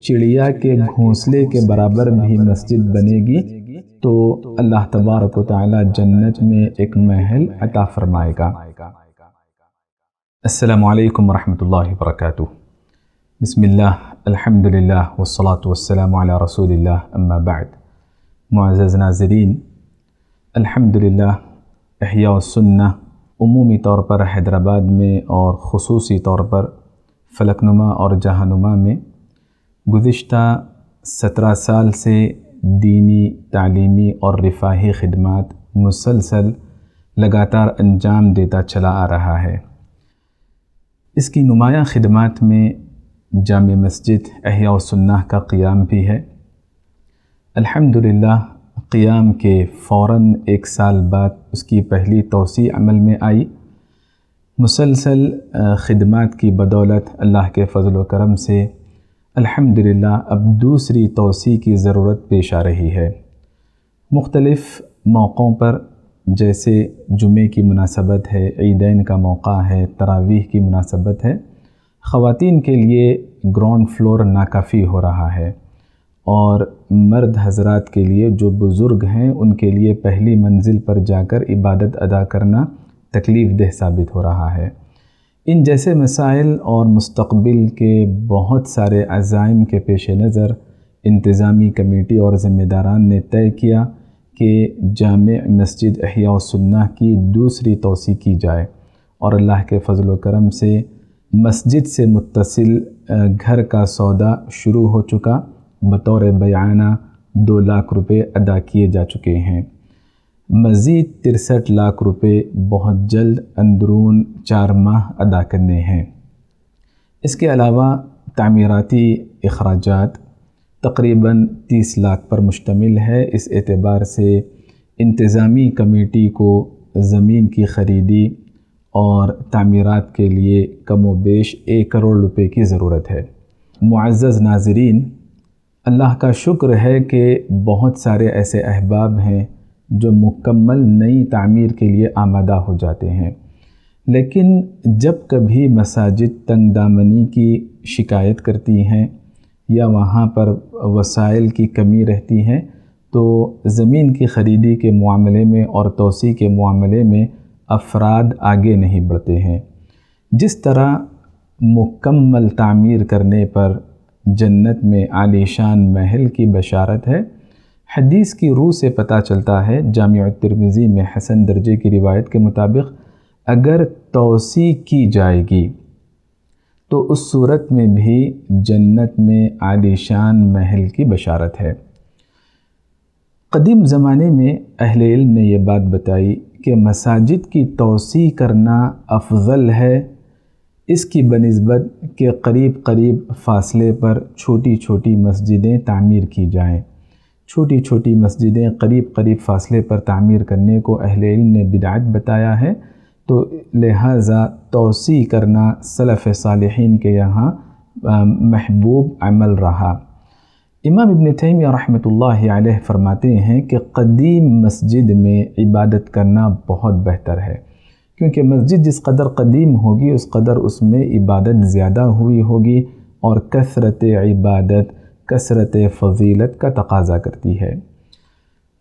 چڑیا کے گھونسلے کے برابر بھی مسجد بنے گی تو اللہ تبارک و تعالی جنت میں ایک محل عطا فرمائے گا۔ السلام علیکم ورحمۃ اللہ وبرکاتہ۔ بسم اللہ، الحمدللہ والصلاة والسلام علی رسول اللہ، اما بعد۔ معزز ناظرین، الحمدللہ احیاء السنہ عمومی طور پر حیدرآباد میں اور خصوصی طور پر فلک نما اور جہاں نما میں گزشتہ 17 سال سے دینی، تعلیمی اور رفاہی خدمات مسلسل لگاتار انجام دیتا چلا آ رہا ہے۔ اس کی نمایاں خدمات میں جامع مسجد احیاء السنہ کا قیام بھی ہے۔ الحمدللہ قیام کے فوراً 1 سال بعد اس کی پہلی توسیع عمل میں آئی۔ مسلسل خدمات کی بدولت اللہ کے فضل و کرم سے الحمدللہ اب دوسری توسیع کی ضرورت پیش آ رہی ہے۔ مختلف موقعوں پر، جیسے جمعے کی مناسبت ہے، عیدین کا موقع ہے، تراویح کی مناسبت ہے، خواتین کے لیے گراؤنڈ فلور ناکافی ہو رہا ہے، اور مرد حضرات کے لیے جو بزرگ ہیں ان کے لیے پہلی منزل پر جا کر عبادت ادا کرنا تکلیف دہ ثابت ہو رہا ہے۔ ان جیسے مسائل اور مستقبل کے بہت سارے عزائم کے پیش نظر انتظامی کمیٹی اور ذمہ داران نے طے کیا کہ جامع مسجد احیاء السنہ کی دوسری توسیع کی جائے، اور اللہ کے فضل و کرم سے مسجد سے متصل گھر کا سودا شروع ہو چکا۔ بطور بیعانہ 2 لاکھ روپے ادا کیے جا چکے ہیں۔ مزید 63 لاکھ روپے بہت جلد اندرون 4 ماہ ادا کرنے ہیں۔ اس کے علاوہ تعمیراتی اخراجات تقریباً 30 لاکھ پر مشتمل ہے۔ اس اعتبار سے انتظامی کمیٹی کو زمین کی خریدی اور تعمیرات کے لیے کم و بیش 1 کروڑ روپے کی ضرورت ہے۔ معزز ناظرین، اللہ کا شکر ہے کہ بہت سارے ایسے احباب ہیں جو مکمل نئی تعمیر کے لیے آمادہ ہو جاتے ہیں، لیکن جب کبھی مساجد تنگ دامنی کی شکایت کرتی ہیں یا وہاں پر وسائل کی کمی رہتی ہے تو زمین کی خریدی کے معاملے میں اور توسیع کے معاملے میں افراد آگے نہیں بڑھتے ہیں۔ جس طرح مکمل تعمیر کرنے پر جنت میں عالی شان محل کی بشارت ہے، حدیث کی روح سے پتہ چلتا ہے، جامع الترمذی میں حسن درجے کی روایت کے مطابق اگر توسیع کی جائے گی تو اس صورت میں بھی جنت میں عالی شان محل کی بشارت ہے۔ قدیم زمانے میں اہل علم نے یہ بات بتائی کہ مساجد کی توسیع کرنا افضل ہے اس کی بنسبت کہ قریب فاصلے پر چھوٹی چھوٹی مسجدیں تعمیر کی جائیں۔ چھوٹی چھوٹی مسجدیں قریب فاصلے پر تعمیر کرنے کو اہل علم نے بدعت بتایا ہے، تو لہٰذا توسیع کرنا سلف صالحین کے یہاں محبوب عمل رہا۔ امام ابن تیمیہ رحمۃ اللہ علیہ فرماتے ہیں کہ قدیم مسجد میں عبادت کرنا بہت بہتر ہے، کیونکہ مسجد جس قدر قدیم ہوگی اس قدر اس میں عبادت زیادہ ہوئی ہوگی، اور کثرت عبادت کثرت فضیلت کا تقاضا کرتی ہے۔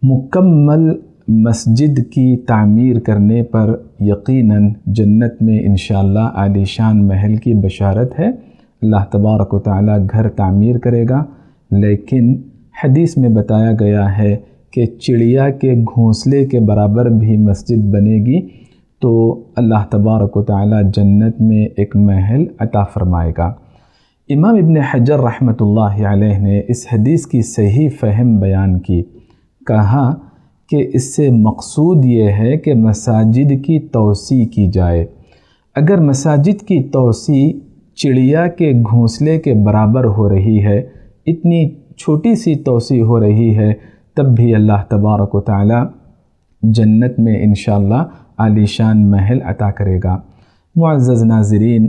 مکمل مسجد کی تعمیر کرنے پر یقیناً جنت میں انشاءاللہ عالی شان محل کی بشارت ہے۔ اللہ تبارک و تعالی گھر تعمیر کرے گا، لیکن حدیث میں بتایا گیا ہے کہ چڑیا کے گھونسلے کے برابر بھی مسجد بنے گی تو اللہ تبارک و تعالی جنت میں ایک محل عطا فرمائے گا۔ امام ابن حجر رحمۃ اللہ علیہ نے اس حدیث کی صحیح فہم بیان کی، کہا کہ اس سے مقصود یہ ہے کہ مساجد کی توسیع کی جائے۔ اگر مساجد کی توسیع چڑیا کے گھونسلے کے برابر ہو رہی ہے، اتنی چھوٹی سی توسیع ہو رہی ہے، تب بھی اللہ تبارک و تعالی جنت میں انشاءاللہ عالی شان محل عطا کرے گا۔ معزز ناظرین،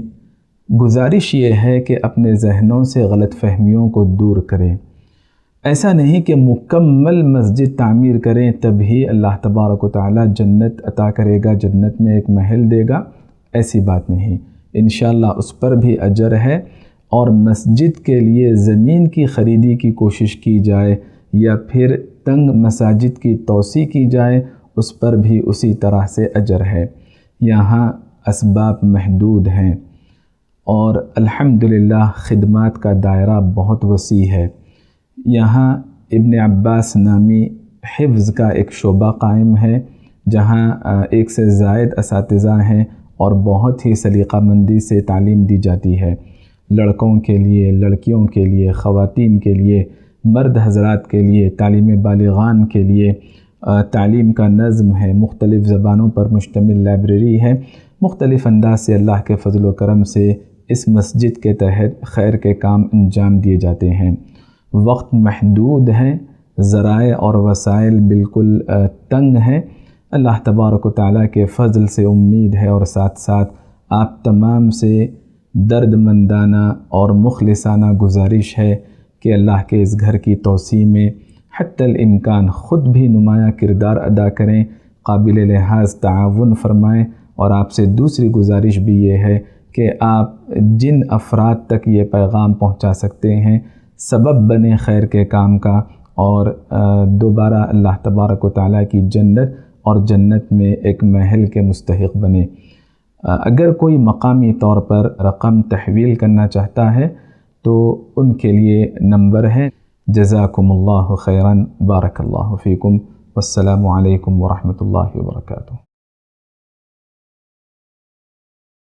گزارش یہ ہے کہ اپنے ذہنوں سے غلط فہمیوں کو دور کریں۔ ایسا نہیں کہ مکمل مسجد تعمیر کریں تبھی اللہ تبارک و تعالی جنت عطا کرے گا، جنت میں ایک محل دے گا، ایسی بات نہیں۔ انشاءاللہ اس پر بھی اجر ہے، اور مسجد کے لیے زمین کی خریدی کی کوشش کی جائے یا پھر تنگ مساجد کی توسیع کی جائے، اس پر بھی اسی طرح سے اجر ہے۔ یہاں اسباب محدود ہیں اور الحمدللہ خدمات کا دائرہ بہت وسیع ہے۔ یہاں ابن عباس نامی حفظ کا ایک شعبہ قائم ہے، جہاں 1 سے زائد اساتذہ ہیں اور بہت ہی سلیقہ مندی سے تعلیم دی جاتی ہے، لڑکوں کے لیے، لڑکیوں کے لیے، خواتین کے لیے، مرد حضرات کے لیے، تعلیم بالغان کے لیے تعلیم کا نظم ہے، مختلف زبانوں پر مشتمل لائبریری ہے۔ مختلف انداز سے اللہ کے فضل و کرم سے اس مسجد کے تحت خیر کے کام انجام دیے جاتے ہیں۔ وقت محدود ہے، ذرائع اور وسائل بالکل تنگ ہیں۔ اللہ تبارک و تعالیٰ کے فضل سے امید ہے اور ساتھ ساتھ آپ تمام سے درد مندانہ اور مخلصانہ گزارش ہے کہ اللہ کے اس گھر کی توسیع میں حتی الامکان خود بھی نمایاں کردار ادا کریں، قابل لحاظ تعاون فرمائیں، اور آپ سے دوسری گزارش بھی یہ ہے کہ آپ جن افراد تک یہ پیغام پہنچا سکتے ہیں سبب بنیں خیر کے کام کا، اور دوبارہ اللہ تبارک و تعالیٰ کی جنت اور جنت میں ایک محل کے مستحق بنے۔ اگر کوئی مقامی طور پر رقم تحویل کرنا چاہتا ہے تو ان کے لیے نمبر ہے۔ جزاکم اللہ خیراً، بارک اللہ فیکم، والسلام علیکم ورحمۃ اللہ وبرکاتہ۔